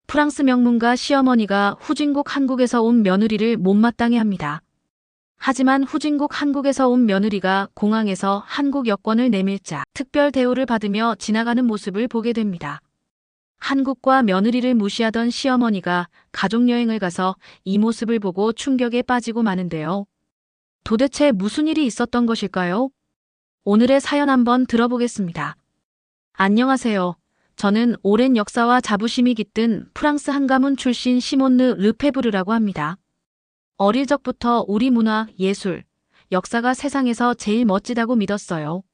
프랑스 명문가 시어머니가 후진국 한국에서 온 며느리를 못마땅해 합니다. 하지만 후진국 한국에서 온 며느리가 공항에서 한국 여권을 내밀자 특별 대우를 받으며 지나가는 모습을 보게 됩니다. 한국과 며느리를 무시하던 시어머니가 가족여행을 가서 이 모습을 보고 충격에 빠지고 마는데요. 도대체 무슨 일이 있었던 것일까요? 오늘의 사연 한번 들어보겠습니다. 안녕하세요. 저는 오랜 역사와 자부심이 깃든 프랑스 한가문 출신 시몬느 르페브르라고 합니다. 어릴 적부터 우리 문화, 예술, 역사가 세상에서 제일 멋지다고 믿었어요.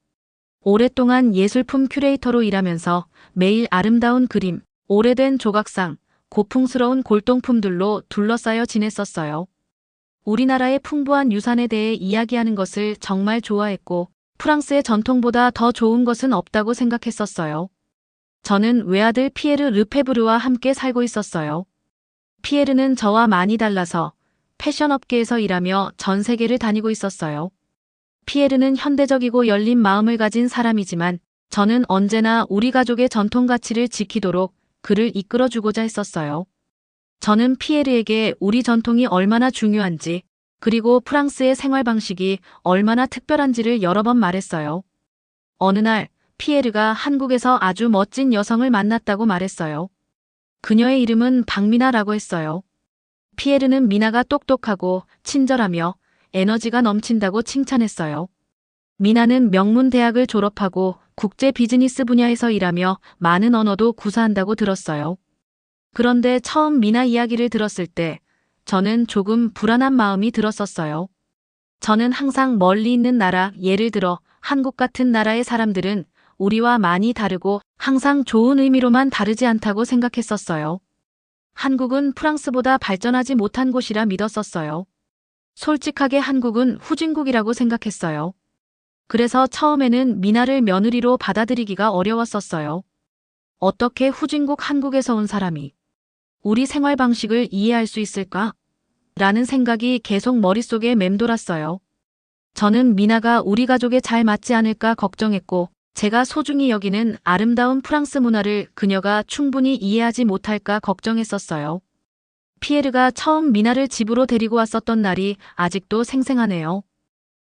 오랫동안 예술품 큐레이터로 일하면서 매일 아름다운 그림, 오래된 조각상, 고풍스러운 골동품들로 둘러싸여 지냈었어요. 우리나라의 풍부한 유산에 대해 이야기하는 것을 정말 좋아했고 프랑스의 전통보다 더 좋은 것은 없다고 생각했었어요. 저는 외아들 피에르 르페브르와 함께 살고 있었어요. 피에르는 저와 많이 달라서 패션업계에서 일하며 전 세계를 다니고 있었어요. 피에르는 현대적이고 열린 마음을 가진 사람이지만 저는 언제나 우리 가족의 전통 가치를 지키도록 그를 이끌어주고자 했었어요. 저는 피에르에게 우리 전통이 얼마나 중요한지 그리고 프랑스의 생활 방식이 얼마나 특별한지를 여러 번 말했어요. 어느 날 피에르가 한국에서 아주 멋진 여성을 만났다고 말했어요. 그녀의 이름은 박미나라고 했어요. 피에르는 미나가 똑똑하고 친절하며 에너지가 넘친다고 칭찬했어요. 미나는 명문 대학을 졸업하고 국제 비즈니스 분야에서 일하며 많은 언어도 구사한다고 들었어요. 그런데 처음 미나 이야기를 들었을 때 저는 조금 불안한 마음이 들었었어요. 저는 항상 멀리 있는 나라, 예를 들어 한국 같은 나라의 사람들은 우리와 많이 다르고 항상 좋은 의미로만 다르지 않다고 생각했었어요. 한국은 프랑스보다 발전하지 못한 곳이라 믿었었어요. 솔직하게 한국은 후진국이라고 생각했어요. 그래서 처음에는 미나를 며느리로 받아들이기가 어려웠었어요. 어떻게 후진국 한국에서 온 사람이 우리 생활 방식을 이해할 수 있을까? 라는 생각이 계속 머릿속에 맴돌았어요. 저는 미나가 우리 가족에 잘 맞지 않을까 걱정했고 제가 소중히 여기는 아름다운 프랑스 문화를 그녀가 충분히 이해하지 못할까 걱정했었어요. 피에르가 처음 미나를 집으로 데리고 왔었던 날이 아직도 생생하네요.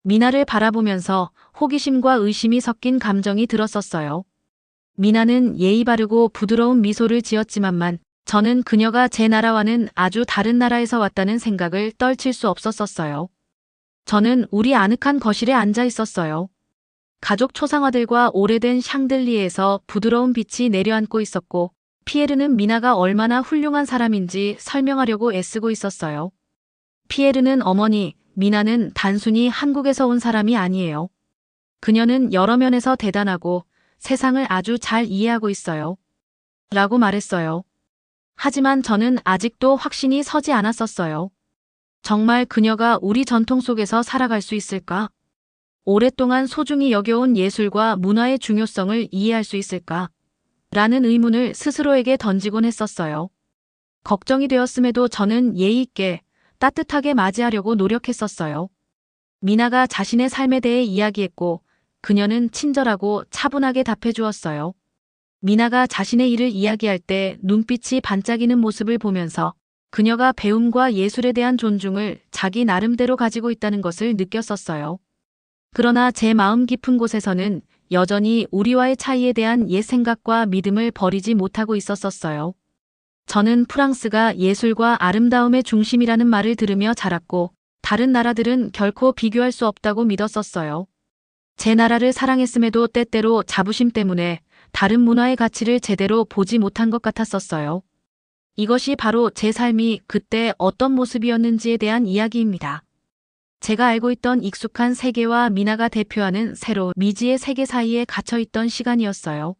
미나를 바라보면서 호기심과 의심이 섞인 감정이 들었었어요. 미나는 예의 바르고 부드러운 미소를 지었지만만 저는 그녀가 제 나라와는 아주 다른 나라에서 왔다는 생각을 떨칠 수 없었었어요. 저는 우리 아늑한 거실에 앉아 있었어요. 가족 초상화들과 오래된 샹들리에에서 부드러운 빛이 내려앉고 있었고 피에르는 미나가 얼마나 훌륭한 사람인지 설명하려고 애쓰고 있었어요. 피에르는 어머니, 미나는 단순히 한국에서 온 사람이 아니에요. 그녀는 여러 면에서 대단하고 세상을 아주 잘 이해하고 있어요. 라고 말했어요. 하지만 저는 아직도 확신이 서지 않았었어요. 정말 그녀가 우리 전통 속에서 살아갈 수 있을까? 오랫동안 소중히 여겨온 예술과 문화의 중요성을 이해할 수 있을까? 라는 의문을 스스로에게 던지곤 했었어요. 걱정이 되었음에도 저는 예의 있게 따뜻하게 맞이하려고 노력했었어요. 미나가 자신의 삶에 대해 이야기했고 그녀는 친절하고 차분하게 답해 주었어요. 미나가 자신의 일을 이야기할 때 눈빛이 반짝이는 모습을 보면서 그녀가 배움과 예술에 대한 존중을 자기 나름대로 가지고 있다는 것을 느꼈었어요. 그러나 제 마음 깊은 곳에서는 여전히 우리와의 차이에 대한 옛 생각과 믿음을 버리지 못하고 있었었어요. 저는 프랑스가 예술과 아름다움의 중심이라는 말을 들으며 자랐고 다른 나라들은 결코 비교할 수 없다고 믿었었어요. 제 나라를 사랑했음에도 때때로 자부심 때문에 다른 문화의 가치를 제대로 보지 못한 것 같았었어요. 이것이 바로 제 삶이 그때 어떤 모습이었는지에 대한 이야기입니다. 제가 알고 있던 익숙한 세계와 미나가 대표하는 새로운 미지의 세계 사이에 갇혀있던 시간이었어요.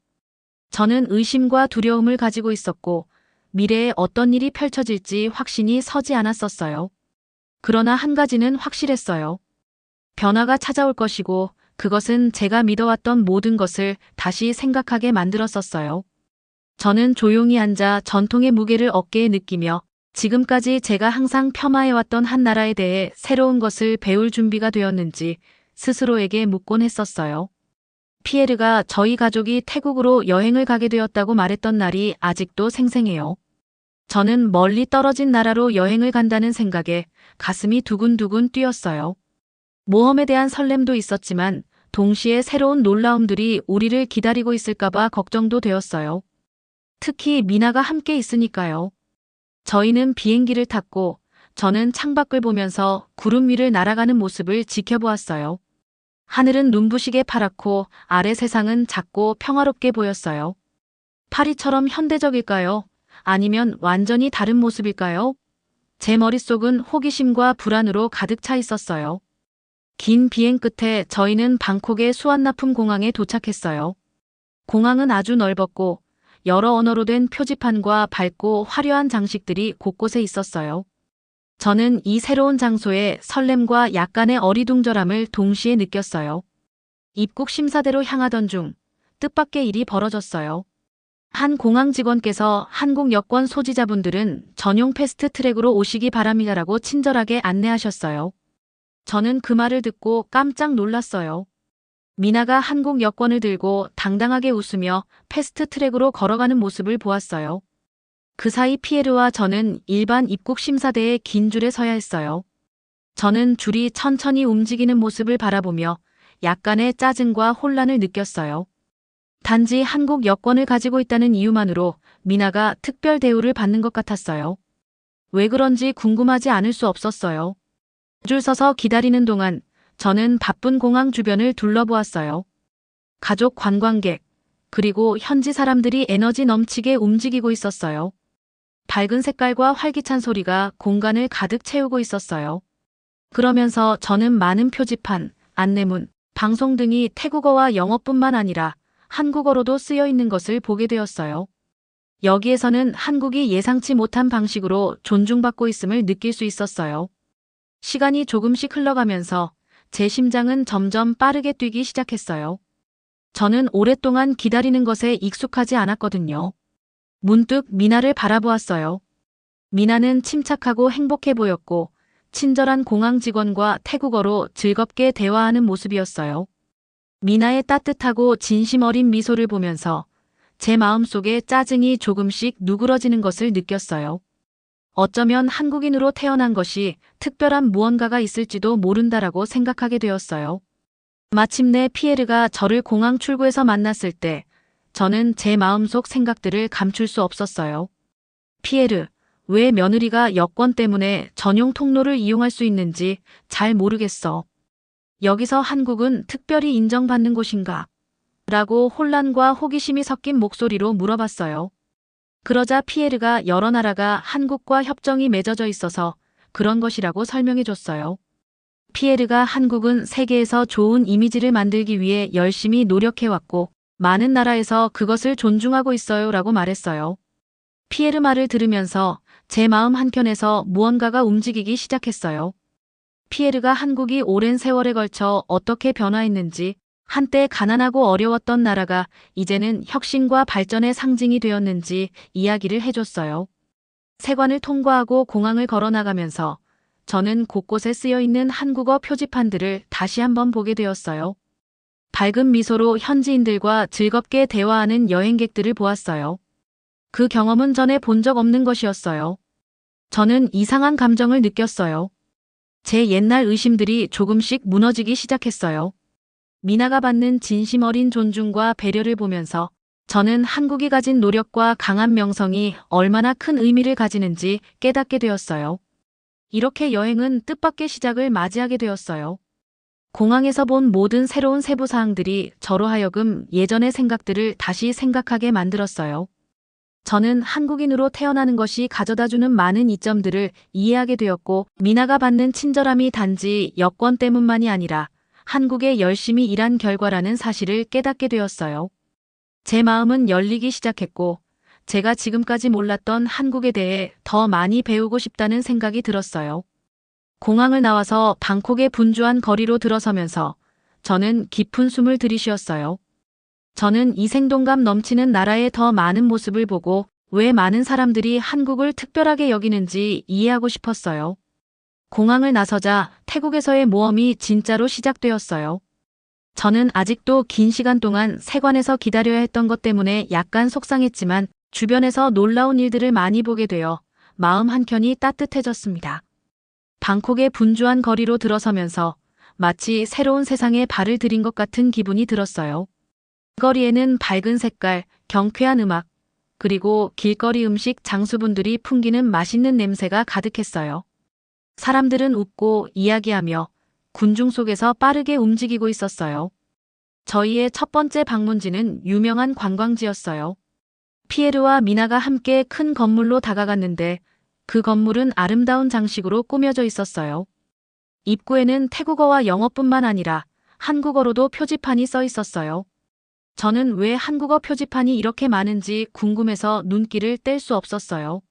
저는 의심과 두려움을 가지고 있었고 미래에 어떤 일이 펼쳐질지 확신이 서지 않았었어요. 그러나 한 가지는 확실했어요. 변화가 찾아올 것이고 그것은 제가 믿어왔던 모든 것을 다시 생각하게 만들었었어요. 저는 조용히 앉아 전통의 무게를 어깨에 느끼며 지금까지 제가 항상 폄하해왔던 한 나라에 대해 새로운 것을 배울 준비가 되었는지 스스로에게 묻곤 했었어요. 피에르가 저희 가족이 태국으로 여행을 가게 되었다고 말했던 날이 아직도 생생해요. 저는 멀리 떨어진 나라로 여행을 간다는 생각에 가슴이 두근두근 뛰었어요. 모험에 대한 설렘도 있었지만 동시에 새로운 놀라움들이 우리를 기다리고 있을까봐 걱정도 되었어요. 특히 미나가 함께 있으니까요. 저희는 비행기를 탔고 저는 창밖을 보면서 구름 위를 날아가는 모습을 지켜보았어요. 하늘은 눈부시게 파랗고 아래 세상은 작고 평화롭게 보였어요. 파리처럼 현대적일까요? 아니면 완전히 다른 모습일까요? 제 머릿속은 호기심과 불안으로 가득 차 있었어요. 긴 비행 끝에 저희는 방콕의 수완나품 공항에 도착했어요. 공항은 아주 넓었고 여러 언어로 된 표지판과 밝고 화려한 장식들이 곳곳에 있었어요. 저는 이 새로운 장소에 설렘과 약간의 어리둥절함을 동시에 느꼈어요. 입국 심사대로 향하던 중 뜻밖의 일이 벌어졌어요. 한 공항 직원께서 한국 여권 소지자분들은 전용 패스트 트랙으로 오시기 바랍니다라고 친절하게 안내하셨어요. 저는 그 말을 듣고 깜짝 놀랐어요. 미나가 한국 여권을 들고 당당하게 웃으며 패스트 트랙으로 걸어가는 모습을 보았어요. 그 사이 피에르와 저는 일반 입국 심사대의 긴 줄에 서야 했어요. 저는 줄이 천천히 움직이는 모습을 바라보며 약간의 짜증과 혼란을 느꼈어요. 단지 한국 여권을 가지고 있다는 이유만으로 미나가 특별 대우를 받는 것 같았어요. 왜 그런지 궁금하지 않을 수 없었어요. 줄 서서 기다리는 동안 저는 바쁜 공항 주변을 둘러보았어요. 가족 관광객, 그리고 현지 사람들이 에너지 넘치게 움직이고 있었어요. 밝은 색깔과 활기찬 소리가 공간을 가득 채우고 있었어요. 그러면서 저는 많은 표지판, 안내문, 방송 등이 태국어와 영어뿐만 아니라 한국어로도 쓰여 있는 것을 보게 되었어요. 여기에서는 한국이 예상치 못한 방식으로 존중받고 있음을 느낄 수 있었어요. 시간이 조금씩 흘러가면서 제 심장은 점점 빠르게 뛰기 시작했어요. 저는 오랫동안 기다리는 것에 익숙하지 않았거든요. 문득 미나를 바라보았어요. 미나는 침착하고 행복해 보였고 친절한 공항 직원과 태국어로 즐겁게 대화하는 모습이었어요. 미나의 따뜻하고 진심 어린 미소를 보면서 제 마음속에 짜증이 조금씩 누그러지는 것을 느꼈어요. 어쩌면 한국인으로 태어난 것이 특별한 무언가가 있을지도 모른다라고 생각하게 되었어요. 마침내 피에르가 저를 공항 출구에서 만났을 때 저는 제 마음속 생각들을 감출 수 없었어요. 피에르, 왜 며느리가 여권 때문에 전용 통로를 이용할 수 있는지 잘 모르겠어. 여기서 한국은 특별히 인정받는 곳인가? 라고 혼란과 호기심이 섞인 목소리로 물어봤어요. 그러자 피에르가 여러 나라가 한국과 협정이 맺어져 있어서 그런 것이라고 설명해 줬어요. 피에르가 한국은 세계에서 좋은 이미지를 만들기 위해 열심히 노력해왔고 많은 나라에서 그것을 존중하고 있어요 라고 말했어요. 피에르 말을 들으면서 제 마음 한켠에서 무언가가 움직이기 시작했어요. 피에르가 한국이 오랜 세월에 걸쳐 어떻게 변화했는지, 한때 가난하고 어려웠던 나라가 이제는 혁신과 발전의 상징이 되었는지 이야기를 해줬어요. 세관을 통과하고 공항을 걸어나가면서 저는 곳곳에 쓰여있는 한국어 표지판들을 다시 한번 보게 되었어요. 밝은 미소로 현지인들과 즐겁게 대화하는 여행객들을 보았어요. 그 경험은 전에 본 적 없는 것이었어요. 저는 이상한 감정을 느꼈어요. 제 옛날 의심들이 조금씩 무너지기 시작했어요. 미나가 받는 진심 어린 존중과 배려를 보면서 저는 한국이 가진 노력과 강한 명성이 얼마나 큰 의미를 가지는지 깨닫게 되었어요. 이렇게 여행은 뜻밖의 시작을 맞이하게 되었어요. 공항에서 본 모든 새로운 세부사항들이 저로 하여금 예전의 생각들을 다시 생각하게 만들었어요. 저는 한국인으로 태어나는 것이 가져다주는 많은 이점들을 이해하게 되었고 미나가 받는 친절함이 단지 여권 때문만이 아니라 한국에 열심히 일한 결과라는 사실을 깨닫게 되었어요. 제 마음은 열리기 시작했고 제가 지금까지 몰랐던 한국에 대해 더 많이 배우고 싶다는 생각이 들었어요. 공항을 나와서 방콕의 분주한 거리로 들어서면서 저는 깊은 숨을 들이쉬었어요. 저는 이 생동감 넘치는 나라의 더 많은 모습을 보고 왜 많은 사람들이 한국을 특별하게 여기는지 이해하고 싶었어요. 공항을 나서자 태국에서의 모험이 진짜로 시작되었어요. 저는 아직도 긴 시간 동안 세관에서 기다려야 했던 것 때문에 약간 속상했지만 주변에서 놀라운 일들을 많이 보게 되어 마음 한켠이 따뜻해졌습니다. 방콕의 분주한 거리로 들어서면서 마치 새로운 세상에 발을 들인 것 같은 기분이 들었어요. 거리에는 밝은 색깔, 경쾌한 음악, 그리고 길거리 음식 장수분들이 풍기는 맛있는 냄새가 가득했어요. 사람들은 웃고 이야기하며 군중 속에서 빠르게 움직이고 있었어요. 저희의 첫 번째 방문지는 유명한 관광지였어요. 피에르와 미나가 함께 큰 건물로 다가갔는데 그 건물은 아름다운 장식으로 꾸며져 있었어요. 입구에는 태국어와 영어뿐만 아니라 한국어로도 표지판이 써 있었어요. 저는 왜 한국어 표지판이 이렇게 많은지 궁금해서 눈길을 뗄 수 없었어요.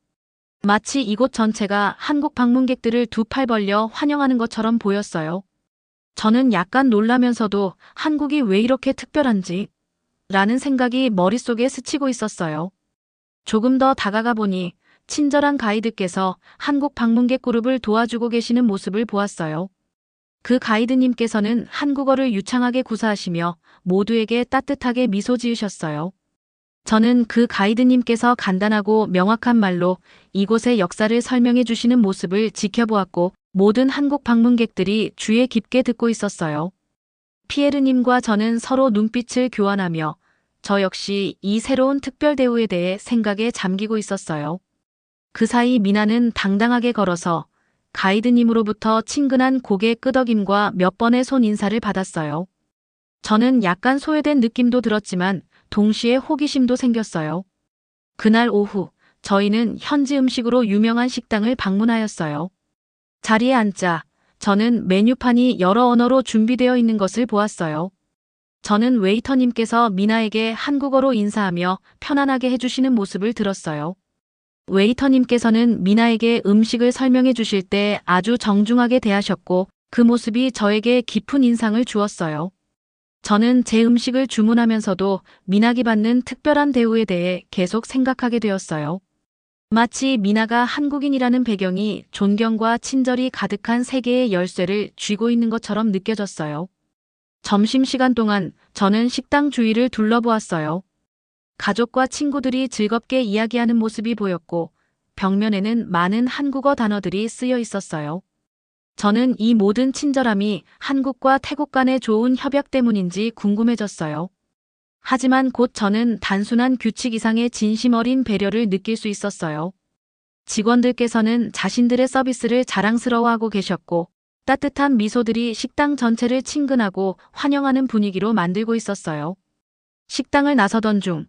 마치 이곳 전체가 한국 방문객들을 두 팔 벌려 환영하는 것처럼 보였어요. 저는 약간 놀라면서도 한국이 왜 이렇게 특별한지 라는 생각이 머릿속에 스치고 있었어요. 조금 더 다가가 보니 친절한 가이드께서 한국 방문객 그룹을 도와주고 계시는 모습을 보았어요. 그 가이드님께서는 한국어를 유창하게 구사하시며 모두에게 따뜻하게 미소 지으셨어요. 저는 그 가이드님께서 간단하고 명확한 말로 이곳의 역사를 설명해 주시는 모습을 지켜보았고 모든 한국 방문객들이 주의 깊게 듣고 있었어요. 피에르님과 저는 서로 눈빛을 교환하며 저 역시 이 새로운 특별 대우에 대해 생각에 잠기고 있었어요. 그 사이 미나는 당당하게 걸어서 가이드님으로부터 친근한 고개 끄덕임과 몇 번의 손 인사를 받았어요. 저는 약간 소외된 느낌도 들었지만 동시에 호기심도 생겼어요. 그날 오후 저희는 현지 음식으로 유명한 식당을 방문하였어요. 자리에 앉자 저는 메뉴판이 여러 언어로 준비되어 있는 것을 보았어요. 저는 웨이터님께서 미나에게 한국어로 인사하며 편안하게 해주시는 모습을 들었어요. 웨이터님께서는 미나에게 음식을 설명해 주실 때 아주 정중하게 대하셨고 그 모습이 저에게 깊은 인상을 주었어요. 저는 제 음식을 주문하면서도 미나가 받는 특별한 대우에 대해 계속 생각하게 되었어요. 마치 미나가 한국인이라는 배경이 존경과 친절이 가득한 세계의 열쇠를 쥐고 있는 것처럼 느껴졌어요. 점심시간 동안 저는 식당 주위를 둘러보았어요. 가족과 친구들이 즐겁게 이야기하는 모습이 보였고 벽면에는 많은 한국어 단어들이 쓰여 있었어요. 저는 이 모든 친절함이 한국과 태국 간의 좋은 협약 때문인지 궁금해졌어요. 하지만 곧 저는 단순한 규칙 이상의 진심 어린 배려를 느낄 수 있었어요. 직원들께서는 자신들의 서비스를 자랑스러워하고 계셨고 따뜻한 미소들이 식당 전체를 친근하고 환영하는 분위기로 만들고 있었어요. 식당을 나서던 중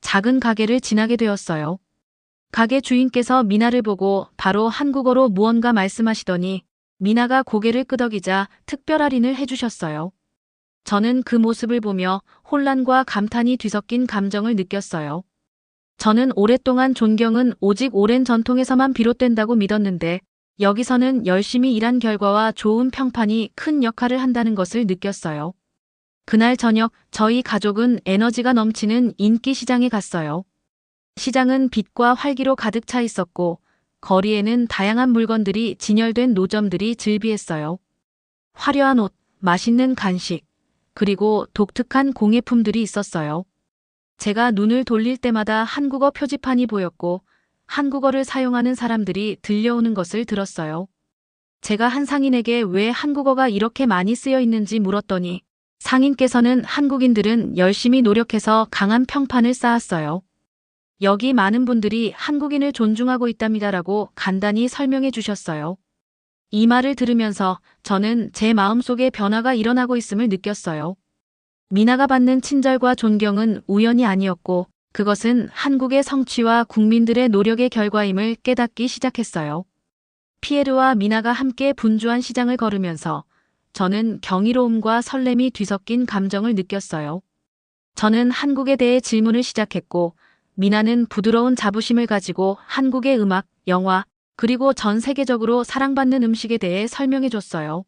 작은 가게를 지나게 되었어요. 가게 주인께서 미나를 보고 바로 한국어로 무언가 말씀하시더니 미나가 고개를 끄덕이자 특별 할인을 해주셨어요. 저는 그 모습을 보며 혼란과 감탄이 뒤섞인 감정을 느꼈어요. 저는 오랫동안 존경은 오직 오랜 전통에서만 비롯된다고 믿었는데 여기서는 열심히 일한 결과와 좋은 평판이 큰 역할을 한다는 것을 느꼈어요. 그날 저녁 저희 가족은 에너지가 넘치는 인기 시장에 갔어요. 시장은 빛과 활기로 가득 차 있었고 거리에는 다양한 물건들이 진열된 노점들이 즐비했어요. 화려한 옷, 맛있는 간식, 그리고 독특한 공예품들이 있었어요. 제가 눈을 돌릴 때마다 한국어 표지판이 보였고 한국어를 사용하는 사람들이 들려오는 것을 들었어요. 제가 한 상인에게 왜 한국어가 이렇게 많이 쓰여 있는지 물었더니 상인께서는 한국인들은 열심히 노력해서 강한 평판을 쌓았어요. 여기 많은 분들이 한국인을 존중하고 있답니다라고 간단히 설명해 주셨어요. 이 말을 들으면서 저는 제 마음속에 변화가 일어나고 있음을 느꼈어요. 미나가 받는 친절과 존경은 우연이 아니었고 그것은 한국의 성취와 국민들의 노력의 결과임을 깨닫기 시작했어요. 피에르와 미나가 함께 분주한 시장을 걸으면서 저는 경이로움과 설렘이 뒤섞인 감정을 느꼈어요. 저는 한국에 대해 질문을 시작했고 미나는 부드러운 자부심을 가지고 한국의 음악, 영화, 그리고 전 세계적으로 사랑받는 음식에 대해 설명해 줬어요.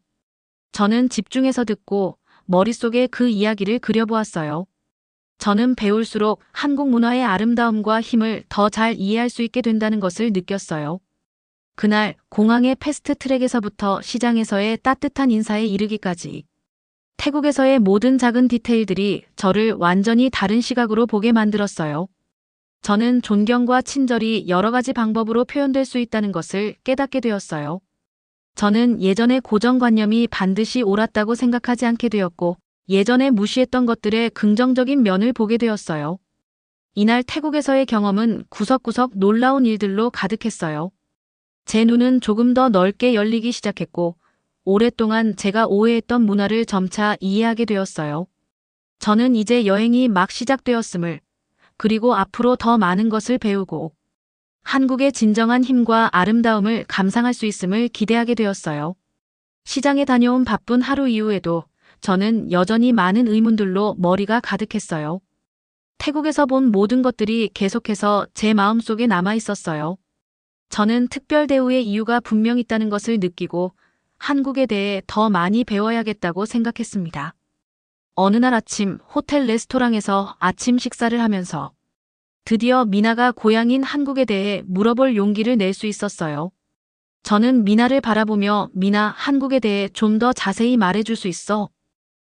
저는 집중해서 듣고 머릿속에 그 이야기를 그려보았어요. 저는 배울수록 한국 문화의 아름다움과 힘을 더 잘 이해할 수 있게 된다는 것을 느꼈어요. 그날 공항의 패스트 트랙에서부터 시장에서의 따뜻한 인사에 이르기까지 태국에서의 모든 작은 디테일들이 저를 완전히 다른 시각으로 보게 만들었어요. 저는 존경과 친절이 여러 가지 방법으로 표현될 수 있다는 것을 깨닫게 되었어요. 저는 예전의 고정관념이 반드시 옳았다고 생각하지 않게 되었고, 예전에 무시했던 것들의 긍정적인 면을 보게 되었어요. 이날 태국에서의 경험은 구석구석 놀라운 일들로 가득했어요. 제 눈은 조금 더 넓게 열리기 시작했고, 오랫동안 제가 오해했던 문화를 점차 이해하게 되었어요. 저는 이제 여행이 막 시작되었음을, 그리고 앞으로 더 많은 것을 배우고, 한국의 진정한 힘과 아름다움을 감상할 수 있음을 기대하게 되었어요. 시장에 다녀온 바쁜 하루 이후에도 저는 여전히 많은 의문들로 머리가 가득했어요. 태국에서 본 모든 것들이 계속해서 제 마음속에 남아 있었어요. 저는 특별 대우의 이유가 분명 있다는 것을 느끼고 한국에 대해 더 많이 배워야겠다고 생각했습니다. 어느 날 아침 호텔 레스토랑에서 아침 식사를 하면서 드디어 미나가 고향인 한국에 대해 물어볼 용기를 낼 수 있었어요. 저는 미나를 바라보며 미나, 한국에 대해 좀 더 자세히 말해줄 수 있어?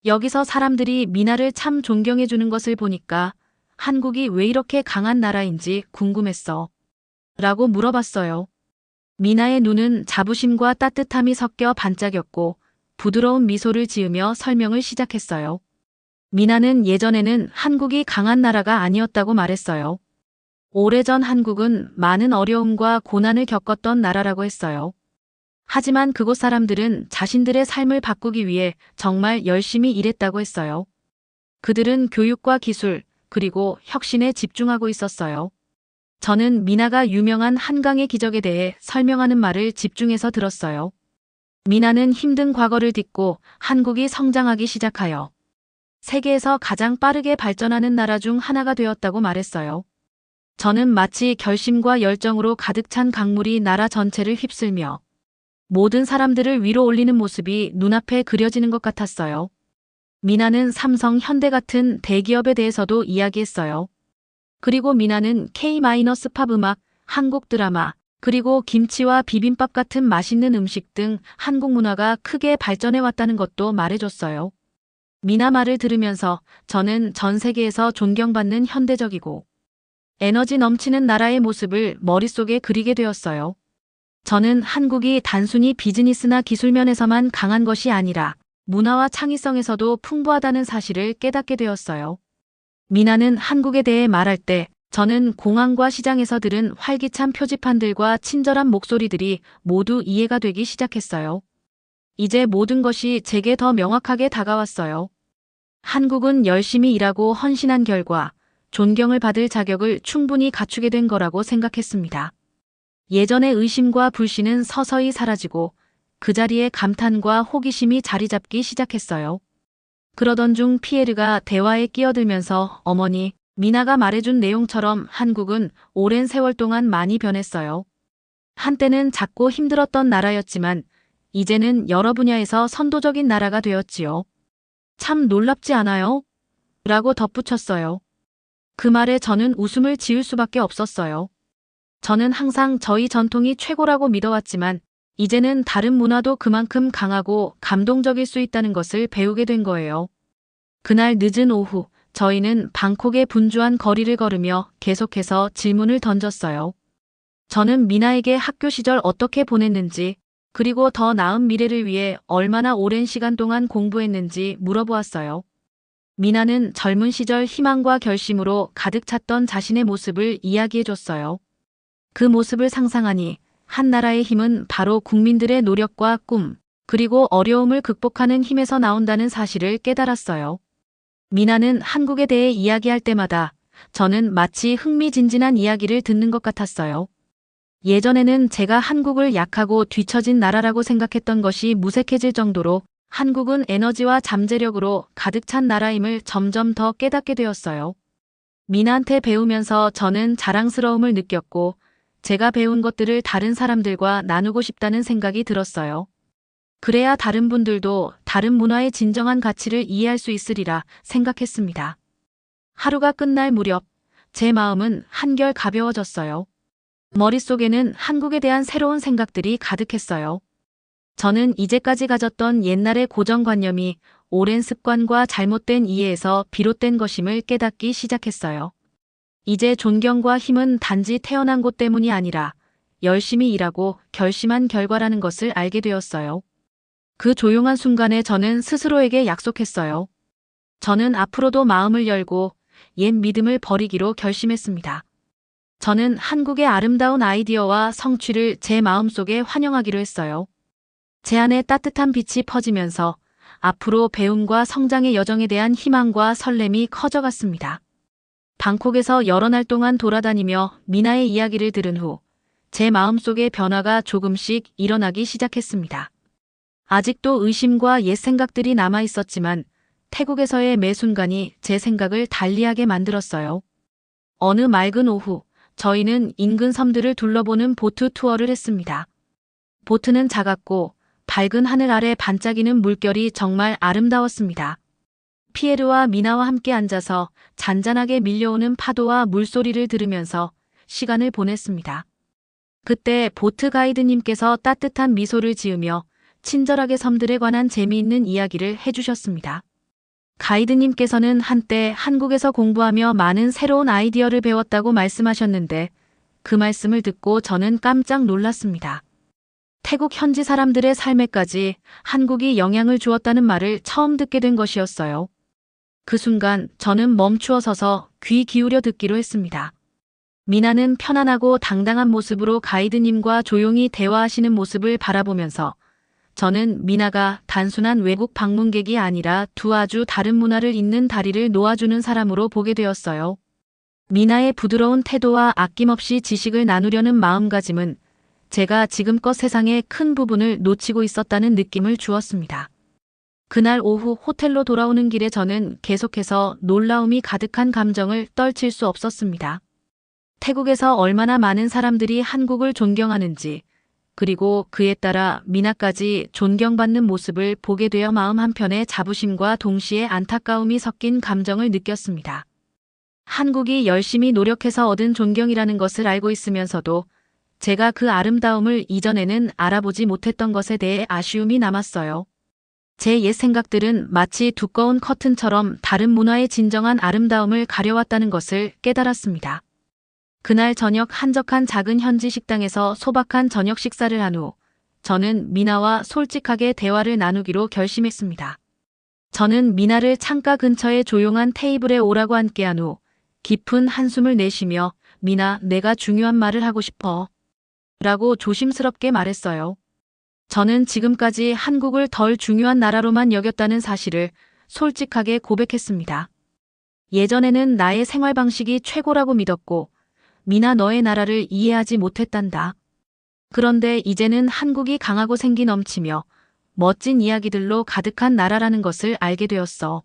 여기서 사람들이 미나를 참 존경해 주는 것을 보니까 한국이 왜 이렇게 강한 나라인지 궁금했어. 라고 물어봤어요. 미나의 눈은 자부심과 따뜻함이 섞여 반짝였고 부드러운 미소를 지으며 설명을 시작했어요. 미나는 예전에는 한국이 강한 나라가 아니었다고 말했어요. 오래전 한국은 많은 어려움과 고난을 겪었던 나라라고 했어요. 하지만 그곳 사람들은 자신들의 삶을 바꾸기 위해 정말 열심히 일했다고 했어요. 그들은 교육과 기술, 그리고 혁신에 집중하고 있었어요. 저는 미나가 유명한 한강의 기적에 대해 설명하는 말을 집중해서 들었어요. 미나는 힘든 과거를 딛고 한국이 성장하기 시작하여 세계에서 가장 빠르게 발전하는 나라 중 하나가 되었다고 말했어요. 저는 마치 결심과 열정으로 가득 찬 강물이 나라 전체를 휩쓸며 모든 사람들을 위로 올리는 모습이 눈앞에 그려지는 것 같았어요. 미나는 삼성, 현대 같은 대기업에 대해서도 이야기했어요. 그리고 미나는 K-팝 음악, 한국 드라마, 그리고 김치와 비빔밥 같은 맛있는 음식 등 한국 문화가 크게 발전해 왔다는 것도 말해줬어요. 미나 말을 들으면서 저는 전 세계에서 존경받는 현대적이고 에너지 넘치는 나라의 모습을 머릿속에 그리게 되었어요. 저는 한국이 단순히 비즈니스나 기술면에서만 강한 것이 아니라 문화와 창의성에서도 풍부하다는 사실을 깨닫게 되었어요. 미나는 한국에 대해 말할 때 저는 공항과 시장에서 들은 활기찬 표지판들과 친절한 목소리들이 모두 이해가 되기 시작했어요. 이제 모든 것이 제게 더 명확하게 다가왔어요. 한국은 열심히 일하고 헌신한 결과 존경을 받을 자격을 충분히 갖추게 된 거라고 생각했습니다. 예전의 의심과 불신은 서서히 사라지고 그 자리에 감탄과 호기심이 자리 잡기 시작했어요. 그러던 중 피에르가 대화에 끼어들면서 어머니, 미나가 말해준 내용처럼 한국은 오랜 세월 동안 많이 변했어요. 한때는 작고 힘들었던 나라였지만 이제는 여러 분야에서 선도적인 나라가 되었지요. 참 놀랍지 않아요? 라고 덧붙였어요. 그 말에 저는 웃음을 지을 수밖에 없었어요. 저는 항상 저희 전통이 최고라고 믿어왔지만 이제는 다른 문화도 그만큼 강하고 감동적일 수 있다는 것을 배우게 된 거예요. 그날 늦은 오후, 저희는 방콕의 분주한 거리를 걸으며 계속해서 질문을 던졌어요. 저는 미나에게 학교 시절 어떻게 보냈는지, 그리고 더 나은 미래를 위해 얼마나 오랜 시간 동안 공부했는지 물어보았어요. 미나는 젊은 시절 희망과 결심으로 가득 찼던 자신의 모습을 이야기해줬어요. 그 모습을 상상하니 한 나라의 힘은 바로 국민들의 노력과 꿈, 그리고 어려움을 극복하는 힘에서 나온다는 사실을 깨달았어요. 미나는 한국에 대해 이야기할 때마다 저는 마치 흥미진진한 이야기를 듣는 것 같았어요. 예전에는 제가 한국을 약하고 뒤처진 나라라고 생각했던 것이 무색해질 정도로 한국은 에너지와 잠재력으로 가득 찬 나라임을 점점 더 깨닫게 되었어요. 미나한테 배우면서 저는 자랑스러움을 느꼈고 제가 배운 것들을 다른 사람들과 나누고 싶다는 생각이 들었어요. 그래야 다른 분들도 다른 문화의 진정한 가치를 이해할 수 있으리라 생각했습니다. 하루가 끝날 무렵 제 마음은 한결 가벼워졌어요. 머릿속에는 한국에 대한 새로운 생각들이 가득했어요. 저는 이제까지 가졌던 옛날의 고정관념이 오랜 습관과 잘못된 이해에서 비롯된 것임을 깨닫기 시작했어요. 이제 존경과 힘은 단지 태어난 곳 때문이 아니라 열심히 일하고 결심한 결과라는 것을 알게 되었어요. 그 조용한 순간에 저는 스스로에게 약속했어요. 저는 앞으로도 마음을 열고 옛 믿음을 버리기로 결심했습니다. 저는 한국의 아름다운 아이디어와 성취를 제 마음속에 환영하기로 했어요. 제 안에 따뜻한 빛이 퍼지면서 앞으로 배움과 성장의 여정에 대한 희망과 설렘이 커져갔습니다. 방콕에서 여러 날 동안 돌아다니며 미나의 이야기를 들은 후 제 마음속의 변화가 조금씩 일어나기 시작했습니다. 아직도 의심과 옛 생각들이 남아 있었지만 태국에서의 매 순간이 제 생각을 달리하게 만들었어요. 어느 맑은 오후, 저희는 인근 섬들을 둘러보는 보트 투어를 했습니다. 보트는 작았고 밝은 하늘 아래 반짝이는 물결이 정말 아름다웠습니다. 피에르와 미나와 함께 앉아서 잔잔하게 밀려오는 파도와 물소리를 들으면서 시간을 보냈습니다. 그때 보트 가이드님께서 따뜻한 미소를 지으며 친절하게 섬들에 관한 재미있는 이야기를 해주셨습니다. 가이드님께서는 한때 한국에서 공부하며 많은 새로운 아이디어를 배웠다고 말씀하셨는데 그 말씀을 듣고 저는 깜짝 놀랐습니다. 태국 현지 사람들의 삶에까지 한국이 영향을 주었다는 말을 처음 듣게 된 것이었어요. 그 순간 저는 멈추어 서서 귀 기울여 듣기로 했습니다. 미나는 편안하고 당당한 모습으로 가이드님과 조용히 대화하시는 모습을 바라보면서 저는 미나가 단순한 외국 방문객이 아니라 두 아주 다른 문화를 잇는 다리를 놓아주는 사람으로 보게 되었어요. 미나의 부드러운 태도와 아낌없이 지식을 나누려는 마음가짐은 제가 지금껏 세상의 큰 부분을 놓치고 있었다는 느낌을 주었습니다. 그날 오후 호텔로 돌아오는 길에 저는 계속해서 놀라움이 가득한 감정을 떨칠 수 없었습니다. 태국에서 얼마나 많은 사람들이 한국을 존경하는지, 그리고 그에 따라 미나까지 존경받는 모습을 보게 되어 마음 한편에 자부심과 동시에 안타까움이 섞인 감정을 느꼈습니다. 한국이 열심히 노력해서 얻은 존경이라는 것을 알고 있으면서도 제가 그 아름다움을 이전에는 알아보지 못했던 것에 대해 아쉬움이 남았어요. 제 옛 생각들은 마치 두꺼운 커튼처럼 다른 문화의 진정한 아름다움을 가려왔다는 것을 깨달았습니다. 그날 저녁 한적한 작은 현지 식당에서 소박한 저녁 식사를 한 후 저는 미나와 솔직하게 대화를 나누기로 결심했습니다. 저는 미나를 창가 근처의 조용한 테이블에 오라고 앉게 한 후 깊은 한숨을 내쉬며 미나, 내가 중요한 말을 하고 싶어 라고 조심스럽게 말했어요. 저는 지금까지 한국을 덜 중요한 나라로만 여겼다는 사실을 솔직하게 고백했습니다. 예전에는 나의 생활 방식이 최고라고 믿었고 미나, 너의 나라를 이해하지 못했단다. 그런데 이제는 한국이 강하고 생기 넘치며 멋진 이야기들로 가득한 나라라는 것을 알게 되었어.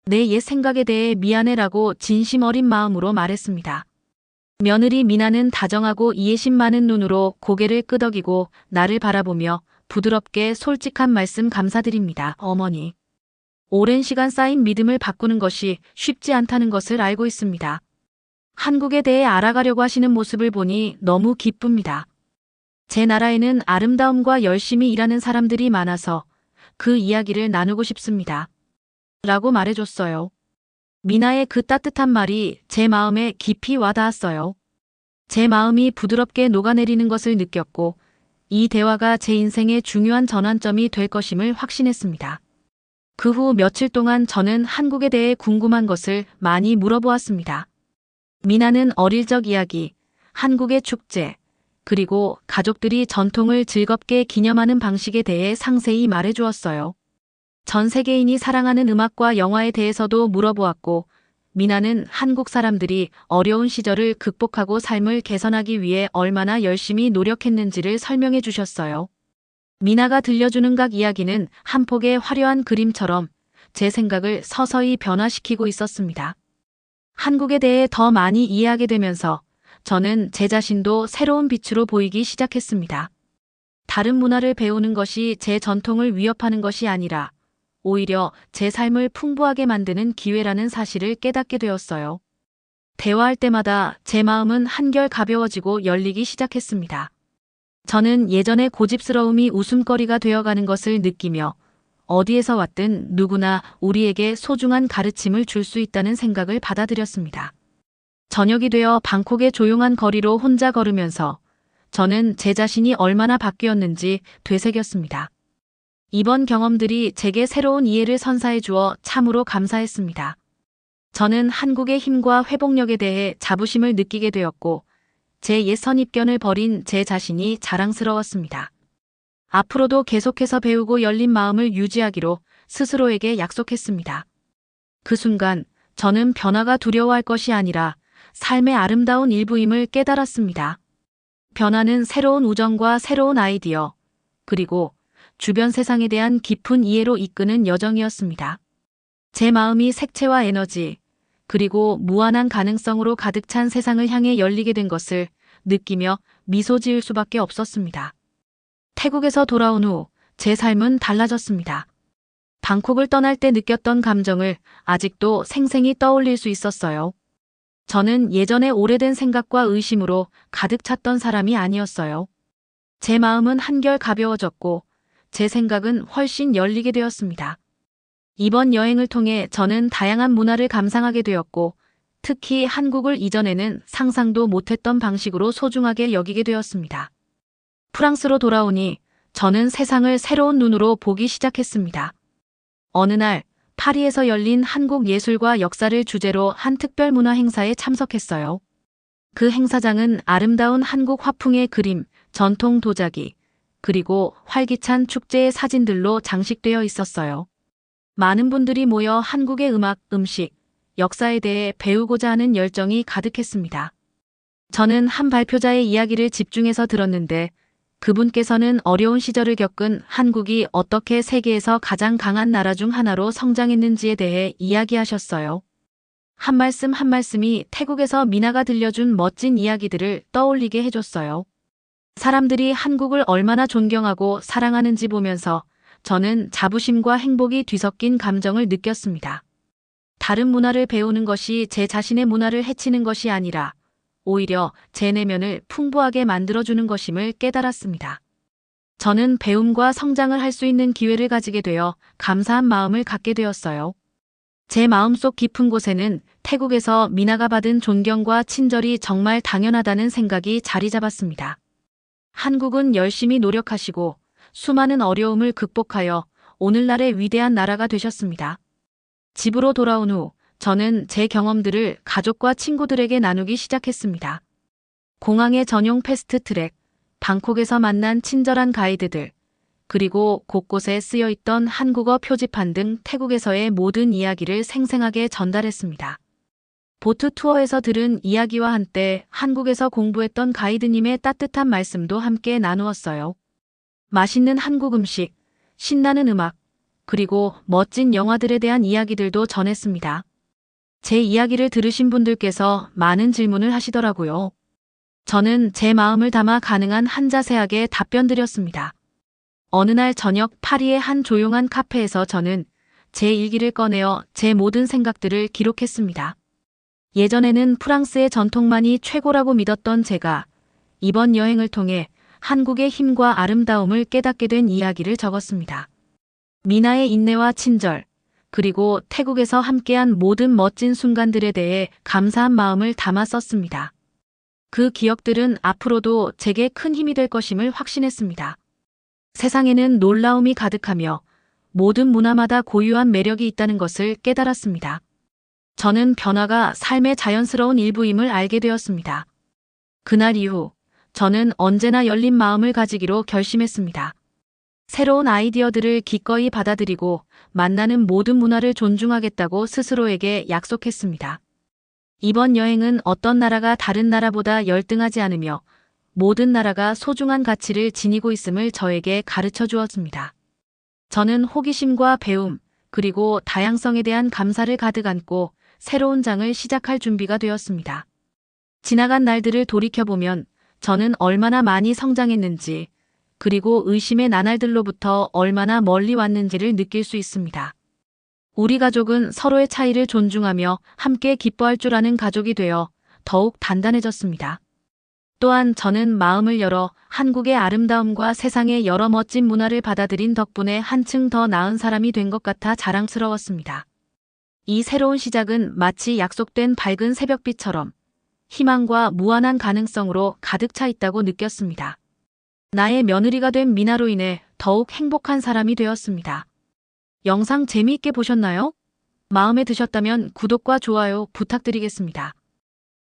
내 옛 생각에 대해 미안해라고 진심 어린 마음으로 말했습니다. 며느리 미나는 다정하고 이해심 많은 눈으로 고개를 끄덕이고 나를 바라보며 부드럽게 솔직한 말씀 감사드립니다, 어머니. 오랜 시간 쌓인 믿음을 바꾸는 것이 쉽지 않다는 것을 알고 있습니다. 한국에 대해 알아가려고 하시는 모습을 보니 너무 기쁩니다. 제 나라에는 아름다움과 열심히 일하는 사람들이 많아서 그 이야기를 나누고 싶습니다. 라고 말해줬어요. 미나의 그 따뜻한 말이 제 마음에 깊이 와닿았어요. 제 마음이 부드럽게 녹아내리는 것을 느꼈고 이 대화가 제 인생의 중요한 전환점이 될 것임을 확신했습니다. 그 후 며칠 동안 저는 한국에 대해 궁금한 것을 많이 물어보았습니다. 미나는 어릴 적 이야기, 한국의 축제, 그리고 가족들이 전통을 즐겁게 기념하는 방식에 대해 상세히 말해주었어요. 전 세계인이 사랑하는 음악과 영화에 대해서도 물어보았고 미나는 한국 사람들이 어려운 시절을 극복하고 삶을 개선하기 위해 얼마나 열심히 노력했는지를 설명해 주셨어요. 미나가 들려주는 각 이야기는 한 폭의 화려한 그림처럼 제 생각을 서서히 변화시키고 있었습니다. 한국에 대해 더 많이 이해하게 되면서 저는 제 자신도 새로운 빛으로 보이기 시작했습니다. 다른 문화를 배우는 것이 제 전통을 위협하는 것이 아니라 오히려 제 삶을 풍부하게 만드는 기회라는 사실을 깨닫게 되었어요. 대화할 때마다 제 마음은 한결 가벼워지고 열리기 시작했습니다. 저는 예전의 고집스러움이 웃음거리가 되어가는 것을 느끼며 어디에서 왔든 누구나 우리에게 소중한 가르침을 줄 수 있다는 생각을 받아들였습니다. 저녁이 되어 방콕의 조용한 거리로 혼자 걸으면서 저는 제 자신이 얼마나 바뀌었는지 되새겼습니다. 이번 경험들이 제게 새로운 이해를 선사해 주어 참으로 감사했습니다. 저는 한국의 힘과 회복력에 대해 자부심을 느끼게 되었고 제 옛 선입견을 버린 제 자신이 자랑스러웠습니다. 앞으로도 계속해서 배우고 열린 마음을 유지하기로 스스로에게 약속했습니다. 그 순간 저는 변화가 두려워할 것이 아니라 삶의 아름다운 일부임을 깨달았습니다. 변화는 새로운 우정과 새로운 아이디어, 그리고 주변 세상에 대한 깊은 이해로 이끄는 여정이었습니다. 제 마음이 색채와 에너지, 그리고 무한한 가능성으로 가득 찬 세상을 향해 열리게 된 것을 느끼며 미소 지을 수밖에 없었습니다. 태국에서 돌아온 후 제 삶은 달라졌습니다. 방콕을 떠날 때 느꼈던 감정을 아직도 생생히 떠올릴 수 있었어요. 저는 예전에 오래된 생각과 의심으로 가득 찼던 사람이 아니었어요. 제 마음은 한결 가벼워졌고 제 생각은 훨씬 열리게 되었습니다. 이번 여행을 통해 저는 다양한 문화를 감상하게 되었고 특히 한국을 이전에는 상상도 못했던 방식으로 소중하게 여기게 되었습니다. 프랑스로 돌아오니 저는 세상을 새로운 눈으로 보기 시작했습니다. 어느 날 파리에서 열린 한국 예술과 역사를 주제로 한 특별 문화 행사에 참석했어요. 그 행사장은 아름다운 한국 화풍의 그림, 전통 도자기, 그리고 활기찬 축제의 사진들로 장식되어 있었어요. 많은 분들이 모여 한국의 음악, 음식, 역사에 대해 배우고자 하는 열정이 가득했습니다. 저는 한 발표자의 이야기를 집중해서 들었는데 그분께서는 어려운 시절을 겪은 한국이 어떻게 세계에서 가장 강한 나라 중 하나로 성장했는지에 대해 이야기하셨어요. 한 말씀 한 말씀이 태국에서 미나가 들려준 멋진 이야기들을 떠올리게 해줬어요. 사람들이 한국을 얼마나 존경하고 사랑하는지 보면서 저는 자부심과 행복이 뒤섞인 감정을 느꼈습니다. 다른 문화를 배우는 것이 제 자신의 문화를 해치는 것이 아니라 오히려 제 내면을 풍부하게 만들어주는 것임을 깨달았습니다. 저는 배움과 성장을 할 수 있는 기회를 가지게 되어 감사한 마음을 갖게 되었어요. 제 마음속 깊은 곳에는 태국에서 미나가 받은 존경과 친절이 정말 당연하다는 생각이 자리 잡았습니다. 한국은 열심히 노력하시고 수많은 어려움을 극복하여 오늘날의 위대한 나라가 되셨습니다. 집으로 돌아온 후 저는 제 경험들을 가족과 친구들에게 나누기 시작했습니다. 공항의 전용 패스트트랙, 방콕에서 만난 친절한 가이드들, 그리고 곳곳에 쓰여 있던 한국어 표지판 등 태국에서의 모든 이야기를 생생하게 전달했습니다. 보트 투어에서 들은 이야기와 한때 한국에서 공부했던 가이드님의 따뜻한 말씀도 함께 나누었어요. 맛있는 한국 음식, 신나는 음악, 그리고 멋진 영화들에 대한 이야기들도 전했습니다. 제 이야기를 들으신 분들께서 많은 질문을 하시더라고요. 저는 제 마음을 담아 가능한 한 자세하게 답변드렸습니다. 어느 날 저녁 파리의 한 조용한 카페에서 저는 제 일기를 꺼내어 제 모든 생각들을 기록했습니다. 예전에는 프랑스의 전통만이 최고라고 믿었던 제가 이번 여행을 통해 한국의 힘과 아름다움을 깨닫게 된 이야기를 적었습니다. 미나의 인내와 친절, 그리고 태국에서 함께한 모든 멋진 순간들에 대해 감사한 마음을 담아 썼습니다. 그 기억들은 앞으로도 제게 큰 힘이 될 것임을 확신했습니다. 세상에는 놀라움이 가득하며 모든 문화마다 고유한 매력이 있다는 것을 깨달았습니다. 저는 변화가 삶의 자연스러운 일부임을 알게 되었습니다. 그날 이후 저는 언제나 열린 마음을 가지기로 결심했습니다. 새로운 아이디어들을 기꺼이 받아들이고 만나는 모든 문화를 존중하겠다고 스스로에게 약속했습니다. 이번 여행은 어떤 나라가 다른 나라보다 열등하지 않으며 모든 나라가 소중한 가치를 지니고 있음을 저에게 가르쳐 주었습니다. 저는 호기심과 배움, 그리고 다양성에 대한 감사를 가득 안고 새로운 장을 시작할 준비가 되었습니다. 지나간 날들을 돌이켜보면 저는 얼마나 많이 성장했는지, 그리고 의심의 나날들로부터 얼마나 멀리 왔는지를 느낄 수 있습니다. 우리 가족은 서로의 차이를 존중하며 함께 기뻐할 줄 아는 가족이 되어 더욱 단단해졌습니다. 또한 저는 마음을 열어 한국의 아름다움과 세상의 여러 멋진 문화를 받아들인 덕분에 한층 더 나은 사람이 된 것 같아 자랑스러웠습니다. 이 새로운 시작은 마치 약속된 밝은 새벽빛처럼 희망과 무한한 가능성으로 가득 차 있다고 느꼈습니다. 나의 며느리가 된 미나로 인해 더욱 행복한 사람이 되었습니다. 영상 재미있게 보셨나요? 마음에 드셨다면 구독과 좋아요 부탁드리겠습니다.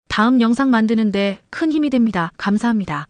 다음 영상 만드는데 큰 힘이 됩니다. 감사합니다.